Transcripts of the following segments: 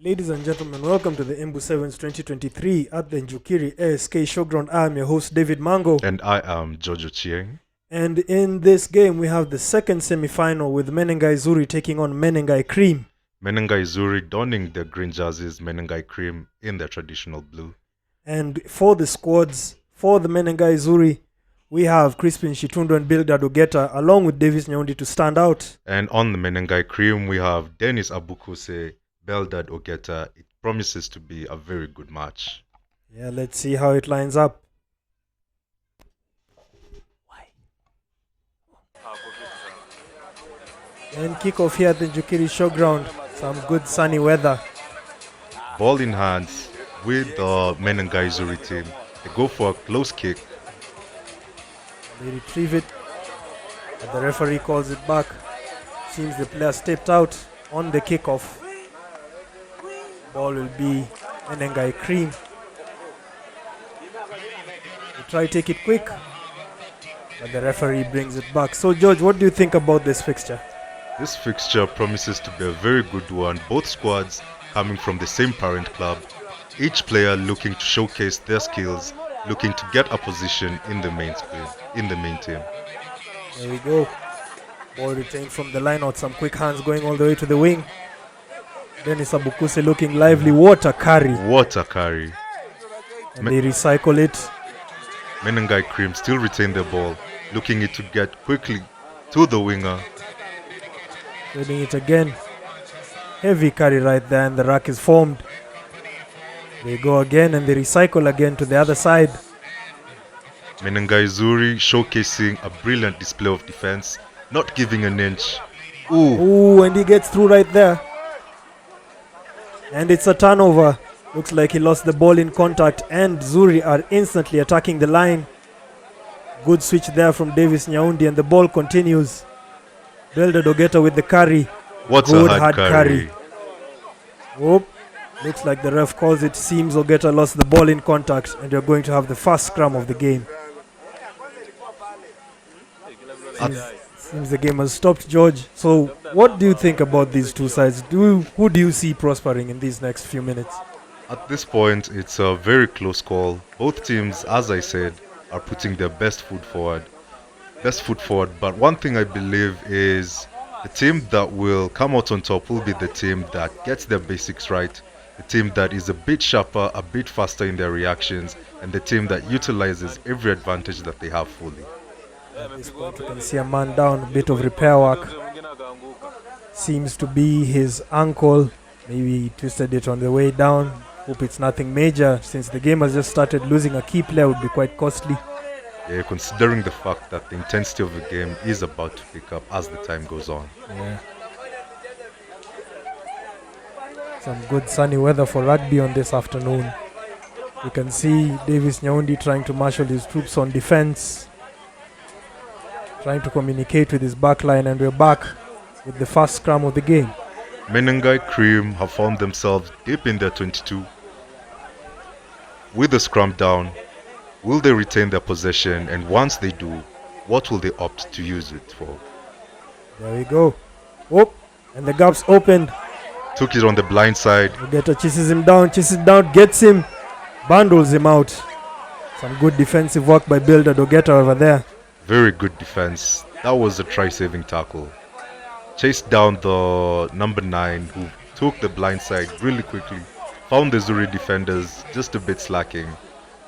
Ladies and gentlemen, welcome to the EMBU7S 2023 at the Njukiri ASK Showground. I am your host, David Mango. And I am Ochieng. And in this game, we have the second semi-final with Menengai Zuri taking on Menengai Cream. Menengai Zuri donning their green jerseys, Menengai Cream in their traditional blue. And for the squads, for the Menengai Zuri, we have Crispin Shitundu and Bildad Ogeta along with Davis Nyaundi to stand out. And on the Menengai Cream, we have Dennis Abukuse, Bildad Ogeta. It promises to be a very good match. Yeah, let's see how it lines up. And kickoff here at the Njukiri Showground. Some good sunny weather. Ball in hands with the Menengai Zuri team. They go for a close kick. They retrieve it, but the referee calls it back. Seems the player stepped out on the kickoff. Ball will be Menengai Cream. They try to take it quick, but the referee brings it back. So George, what do you think about this fixture? This fixture promises to be a very good one. Both squads coming from the same parent club. Each player looking to showcase their skills, looking to get a position in the main team. There we go. Ball retained from the line out. Some quick hands going all the way to the wing. Dennis Abukuse looking lively. What a carry. What a carry. And they recycle it. Menengai Cream still retain the ball, looking it to get quickly to the winger. Getting it again. Heavy carry right there, and the rack is formed. They go again and they recycle again to the other side. Menengai Zuri showcasing a brilliant display of defense, not giving an inch. Ooh, and he gets through right there. And it's a turnover. Looks like he lost the ball in contact, and Zuri are instantly attacking the line. Good switch there from Davis Nyaundi, and the ball continues. Bildad Ogeta with the carry. What a hard carry. Oh, looks like the ref calls it. Seems Ogeta lost the ball in contact, and you're going to have the first scrum of the game. Seems the game has stopped, George. So what do you think about these two sides? Who do you see prospering in these next few minutes? At this point, it's a very close call. Both teams, as I said, are putting their best foot forward. But one thing I believe is the team that will come out on top will be the team that gets their basics right, the team that is a bit sharper, a bit faster in their reactions, and the team that utilizes every advantage that they have fully. At this point, you can see a man down, a bit of repair work. Seems to be his ankle. Maybe he twisted it on the way down. Hope it's nothing major. Since the game has just started, losing a key player would be quite costly. Yeah, considering the fact that the intensity of the game is about to pick up as the time goes on. Yeah. Some good sunny weather for rugby on this afternoon. You can see Davis Nyaundi trying to marshal his troops on defense, trying to communicate with his backline, and we're back with the first scrum of the game. Menengai Cream have found themselves deep in their 22. With the scrum down, will they retain their possession, and once they do, what will they opt to use it for? There we go. Oh, and the gap's opened. Took it on the blind side. Ogeta chases him down, gets him, bundles him out. Some good defensive work by Bildad Ogeta over there. Very good defense. That was a try-saving tackle. Chased down the number 9 who took the blind side really quickly. Found the Zuri defenders just a bit slacking.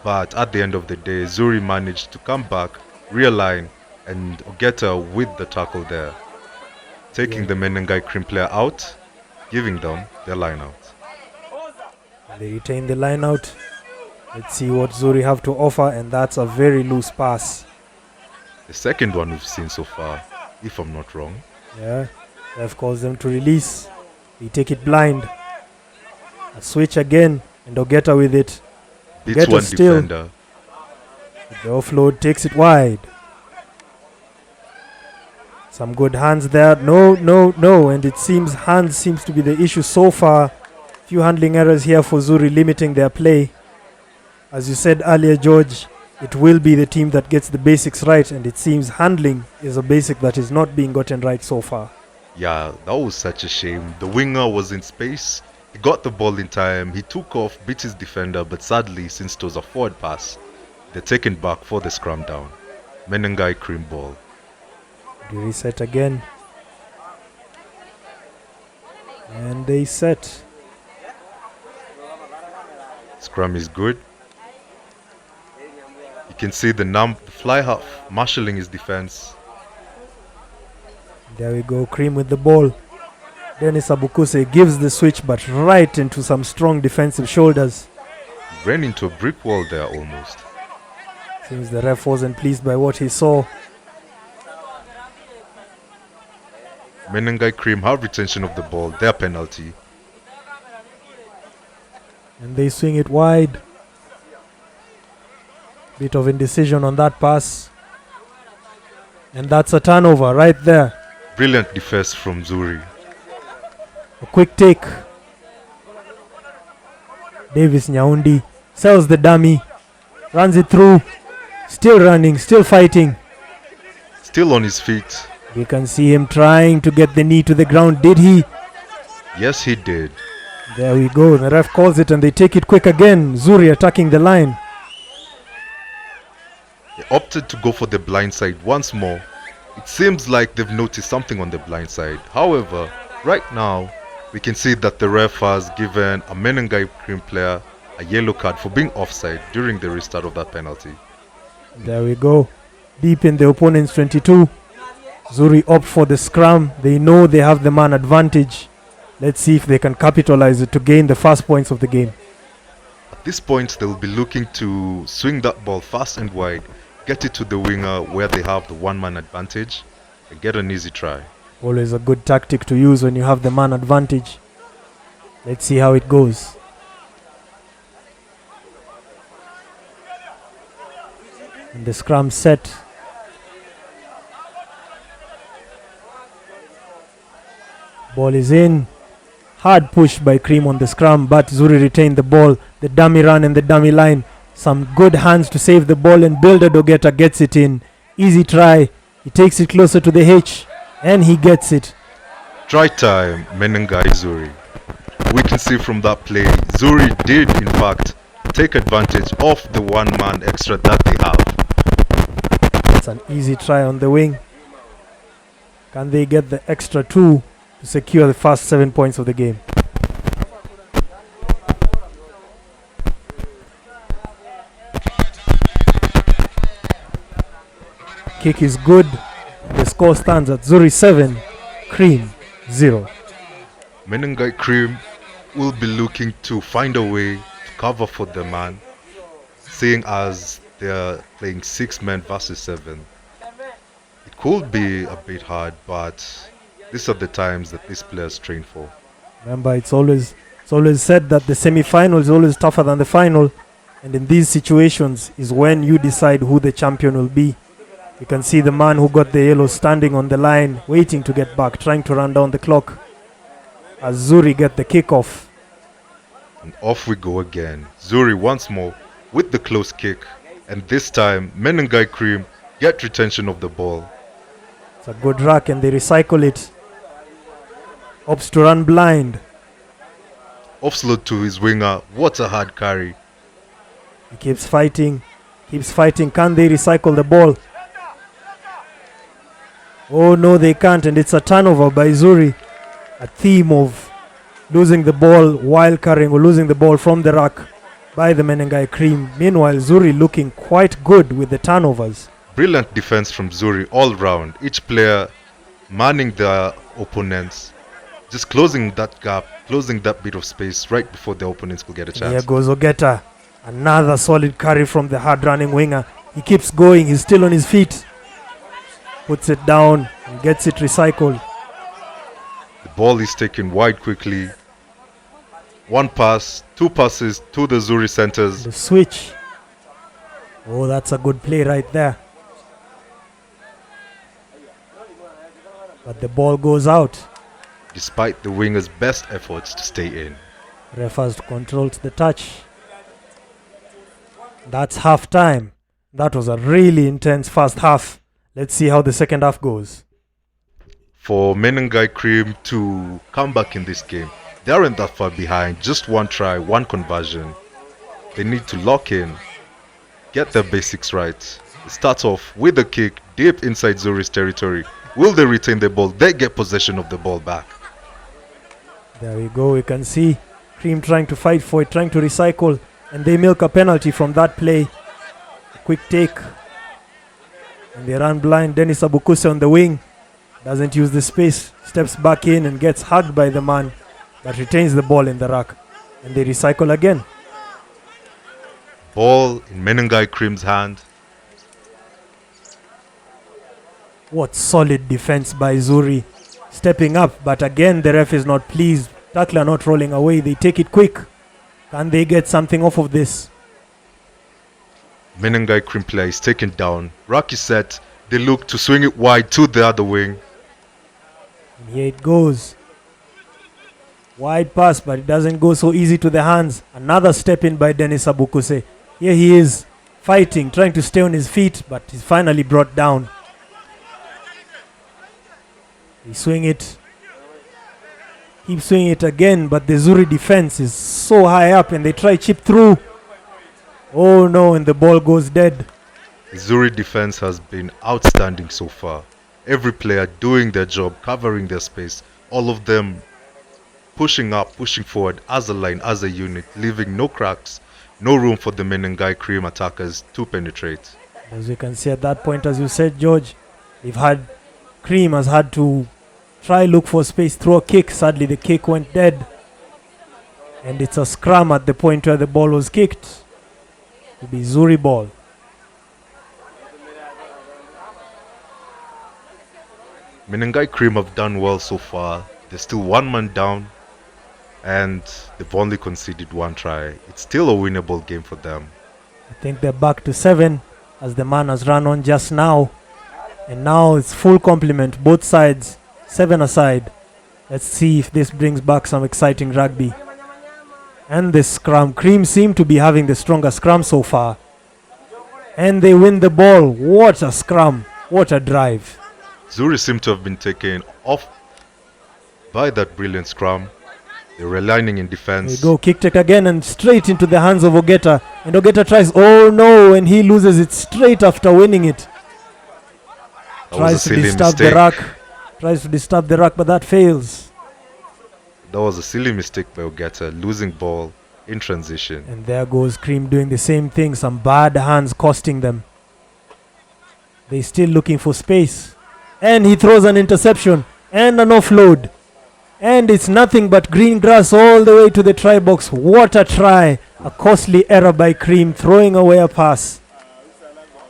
But at the end of the day, Zuri managed to come back, realign, and Ogeta with the tackle there. Taking the Menengai Cream player out, giving them their line out. They retain the line out. Let's see what Zuri have to offer, and that's a very loose pass. The second one we've seen so far, if I'm not wrong. Yeah, ref calls them to release. They take it blind. A switch again, and Ogeta with it. It's one defender. The offload takes it wide. Some good hands there. No. And it seems hands seems to be the issue so far. Few handling errors here for Zuri, limiting their play. As you said earlier, George, it will be the team that gets the basics right, and it seems handling is a basic that is not being gotten right so far. Yeah, that was such a shame. The winger was in space. He got the ball in time, he took off, beat his defender, but sadly, since it was a forward pass, they're taken back for the scrum down. Menengai Cream ball. They reset again. And they set. Scrum is good. You can see the fly half marshalling his defense. There we go, Cream with the ball. Dennis Abukuse gives the switch, but right into some strong defensive shoulders. Ran into a brick wall there almost. Seems the ref wasn't pleased by what he saw. Menengai Cream have retention of the ball, their penalty. And they swing it wide. Bit of indecision on that pass. And that's a turnover right there. Brilliant defense from Zuri. A quick take. Davis Nyaundi sells the dummy. Runs it through. Still running, still fighting. Still on his feet. We can see him trying to get the knee to the ground. Did he? Yes, he did. There we go. The ref calls it and they take it quick again. Zuri attacking the line. They opted to go for the blind side once more. It seems like they've noticed something on the blind side. However, right now, we can see that the ref has given a Menengai Cream player a yellow card for being offside during the restart of that penalty. There we go. Deep in the opponent's 22. Zuri opt for the scrum. They know they have the man advantage. Let's see if they can capitalize it to gain the first points of the game. At this point, they'll be looking to swing that ball fast and wide, get it to the winger where they have the one-man advantage, and get an easy try. Always a good tactic to use when you have the man advantage. Let's see how it goes. And the scrum set. Ball is in. Hard push by Cream on the scrum, but Zuri retained the ball. The dummy run and the dummy line. Some good hands to save the ball, and Builder Dogeta gets it in. Easy try. He takes it closer to the H, and he gets it. Try time, Menengai Zuri. We can see from that play, Zuri did in fact take advantage of the one-man extra that they have. It's an easy try on the wing. Can they get the extra 2 to secure the first 7 points of the game? Kick is good. The score stands at Zuri 7, Cream 0. Menengai Cream will be looking to find a way to cover for the man, seeing as they're playing 6 men versus 7. It could be a bit hard, but these are the times that these players train for. Remember, it's always said that the semi-final is always tougher than the final, and in these situations is when you decide who the champion will be. You can see the man who got the yellow standing on the line, waiting to get back, trying to run down the clock. As Zuri get the kickoff. And off we go again. Zuri once more with the close kick, and this time Menengai Cream get retention of the ball. It's a good rack and they recycle it. Opts to run blind. Offload to his winger. What a hard carry. He keeps fighting. Can they recycle the ball? Oh no, they can't, and it's a turnover by Zuri. A theme of losing the ball while carrying, or losing the ball from the rack by the Menengai Cream. Meanwhile, Zuri looking quite good with the turnovers. Brilliant defense from Zuri all round. Each player manning their opponents, just closing that gap, closing that bit of space right before the opponents could get a chance. Here goes Ogeta. Another solid carry from the hard running winger. He keeps going, he's still on his feet. Puts it down and gets it recycled. The ball is taken wide quickly. One pass, 2 passes to the Zuri centers. The switch. Oh, that's a good play right there. But the ball goes out. Despite the winger's best efforts to stay in. Refers controls the touch. That's half time. That was a really intense first half. Let's see how the second half goes. For Menengai Cream to come back in this game, They aren't that far behind, just one try, one conversion. They need to lock in, get their basics right. It starts off with a kick deep inside Zuri's territory. Will they retain the ball? They get possession of the ball back. There we go, we can see Cream trying to fight for it, trying to recycle, and they milk a penalty from that play. A quick take. And they run blind. Dennis Abukuse on the wing. Doesn't use the space. Steps back in and gets hugged by the man. But retains the ball in the rack. And they recycle again. Ball in Menengai Cream's hand. What solid defense by Zuri. Stepping up, but again the ref is not pleased. Tackler not rolling away. They take it quick. Can they get something off of this? Menengai Cream player is taken down. Rack is set. They look to swing it wide to the other wing. And here it goes. Wide pass, but it doesn't go so easy to the hands. Another step in by Dennis Abukuse. Here he is fighting, trying to stay on his feet, but he's finally brought down. They swing it. Keep swinging it again, but the Zuri defense is so high up and they try chip through. Oh no, and the ball goes dead. The Zuri defense has been outstanding so far. Every player doing their job, covering their space. All of them pushing up, pushing forward as a line, as a unit, leaving no cracks, no room for the Menengai Cream attackers to penetrate. As you can see at that point, as you said, George, Cream has had to try look for space, throw a kick. Sadly, the kick went dead. And it's a scrum at the point where the ball was kicked. It'll be Zuri ball. Menengai Cream have done well so far. They're still one man down. And they've only conceded one try. It's still a winnable game for them. I think they're back to 7 as the man has run on just now. And now it's full complement, both sides, 7 aside. Let's see if this brings back some exciting rugby. And the scrum. Cream seem to be having the stronger scrum so far. And they win the ball. What a scrum. What a drive. Zuri seem to have been taken off by that brilliant scrum. They're realigning in defense. There we go, kick take again and straight into the hands of Ogeta. And Ogeta tries, oh no, and he loses it straight after winning it. Tries to disturb the rack. Tries to disturb the rack, but that fails. That was a silly mistake by Ogeta, losing ball in transition. And there goes Cream doing the same thing, some bad hands costing them. They're still looking for space. And he throws an interception and an offload. And it's nothing but green grass all the way to the try box. What a try. A costly error by Cream, throwing away a pass.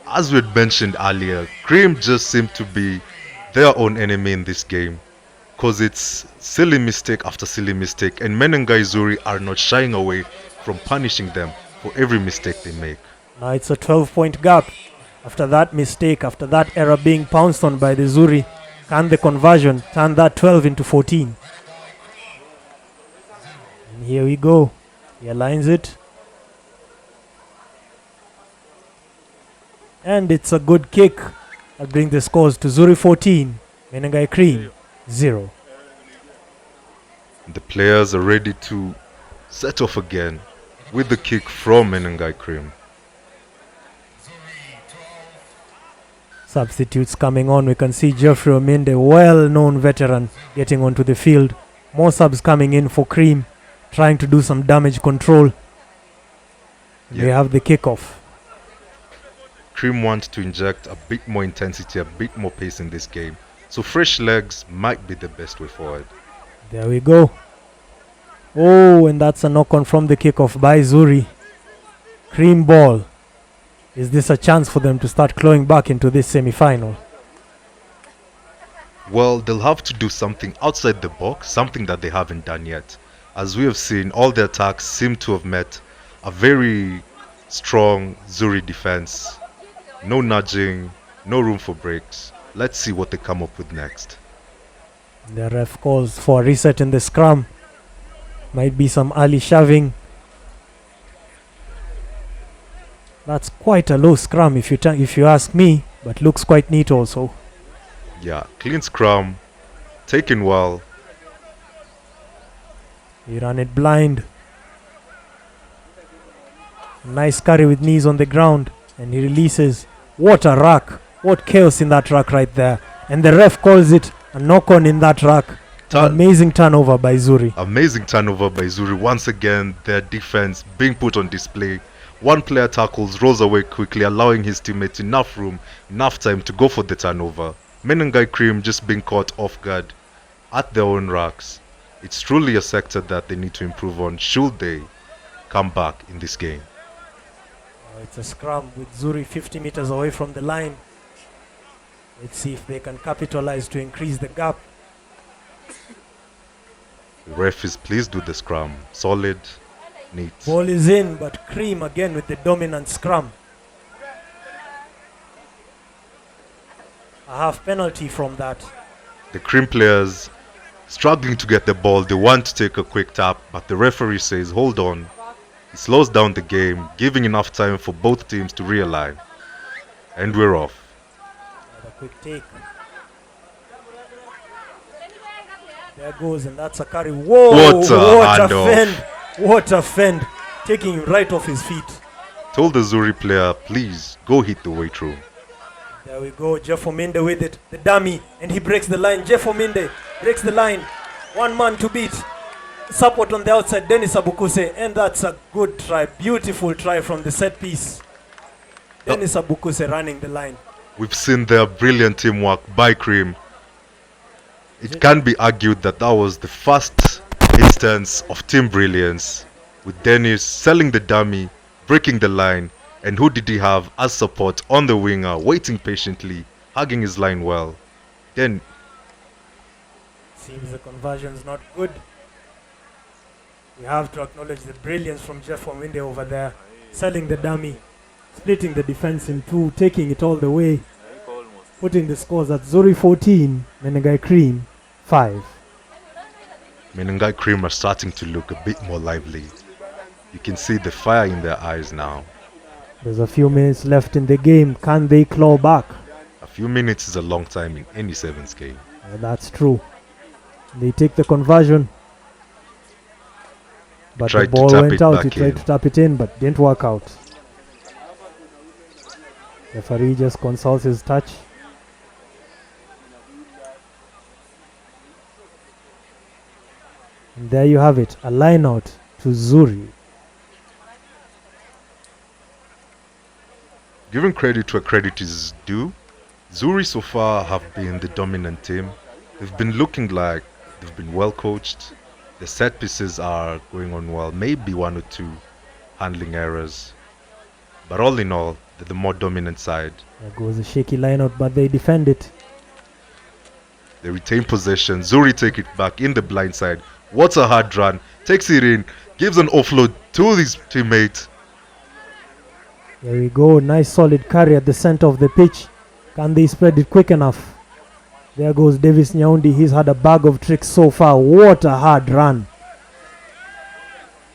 As we had mentioned earlier, Cream just seemed to be their own enemy in this game. Because it's silly mistake after silly mistake. And Menengai Zuri are not shying away from punishing them for every mistake they make. Now it's a 12-point gap. After that mistake, after that error being pounced on by the Zuri, can the conversion turn that 12 into 14? And here we go. He aligns it. And it's a good kick. That brings the scores to Zuri 14, Menengai Cream 0. The players are ready to set off again with the kick from Menengai Cream. Substitutes coming on. We can see Geoffrey Ominde, well-known veteran, getting onto the field. More subs coming in for Cream, trying to do some damage control. Yeah. They have the kickoff. Cream wants to inject a bit more intensity, a bit more pace in this game. So fresh legs might be the best way forward. There we go. Oh, and that's a knock-on from the kickoff by Zuri. Cream ball. Is this a chance for them to start clawing back into this semi-final? Well, they'll have to do something outside the box, something that they haven't done yet. As we have seen, all the attacks seem to have met a very strong Zuri defense. No nudging, no room for breaks. Let's see what they come up with next. The ref calls for a reset in the scrum. Might be some early shoving. That's quite a low scrum if you ask me, but looks quite neat also. Yeah, clean scrum, taken well. He ran it blind. Nice carry with knees on the ground, and he releases. What a rack. What chaos in that rack right there. And the ref calls it a knock-on in that rack. Amazing turnover by Zuri. Amazing turnover by Zuri. Once again, their defense being put on display. One player tackles, rolls away quickly, allowing his teammates enough room, enough time to go for the turnover. Menengai Cream just being caught off guard at their own racks. It's truly a sector that they need to improve on should they come back in this game. It's a scrum with Zuri 50 meters away from the line. Let's see if they can capitalize to increase the gap. The ref is pleased with the scrum. Solid, neat. Ball is in, but Cream again with the dominant scrum. A half penalty from that. The Cream players struggling to get the ball. They want to take a quick tap, but the referee says, hold on. He slows down the game, giving enough time for both teams to realign. And we're off. A quick take. There goes, and that's a carry. Whoa! What a fend! What a fend! Taking him right off his feet. Told the Zuri player, please go hit the weight room. There we go. Jeff Ominde with it. The dummy, and he breaks the line. Jeff Ominde breaks the line. One man to beat. Support on the outside, Dennis Abukuse, and that's a good try. Beautiful try from the set piece. Dennis Abukuse running the line. We've seen their brilliant teamwork by Cream. It can be argued that that was the first instance of team brilliance, with Dennis selling the dummy, breaking the line, and who did he have as support on the winger, waiting patiently, hugging his line well. Then seems the conversion's not good. We have to acknowledge the brilliance from Jeff Ominde over there, selling the dummy, splitting the defense in two, taking it all the way, putting the scores at Zuri 14, Menengai Cream 5. Menengai Cream are starting to look a bit more lively. You can see the fire in their eyes now. There's a few minutes left in the game. Can they claw back? A few minutes is a long time in any sevens game. That's true. They take the conversion. But the ball went out. He tried to tap it in, but didn't work out. Referee just consults his touch. And there you have it, a line out to Zuri. Giving credit where credit is due, Zuri so far have been the dominant team. They've been looking like they've been well coached. The set pieces are going on well, maybe one or two handling errors. But all in all, they're the more dominant side. There goes a shaky lineout, but they defend it. They retain possession. Zuri take it back in the blind side. What's a hard run? Takes it in, gives an offload to his teammate. There we go, nice solid carry at the center of the pitch. Can they spread it quick enough? There goes Davis Nyaundi. He's had a bag of tricks so far. What a hard run.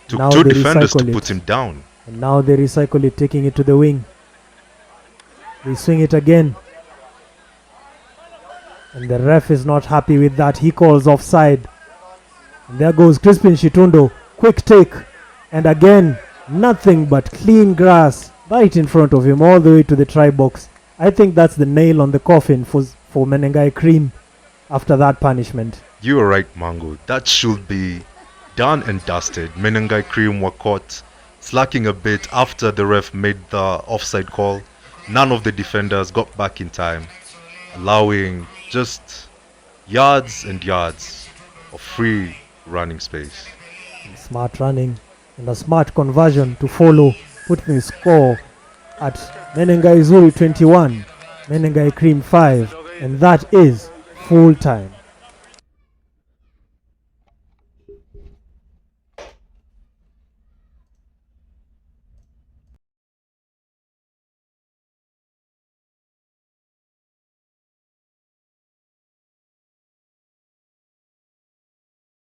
Took two defenders to put him down. And now they recycle it, taking it to the wing. They swing it again. And the ref is not happy with that. He calls offside. And there goes Crispin Shitundo. Quick take. And again, nothing but clean grass right in front of him all the way to the try box. I think that's the nail on the coffin for Menengai Cream after that punishment. You are right, Mango. That should be done and dusted. Menengai Cream were caught slacking a bit after the ref made the offside call. None of the defenders got back in time, allowing just yards and yards of free running space. Smart running and a smart conversion to follow, putting the score at Menengai Zuri 21, Menengai Cream 5, and that is full time.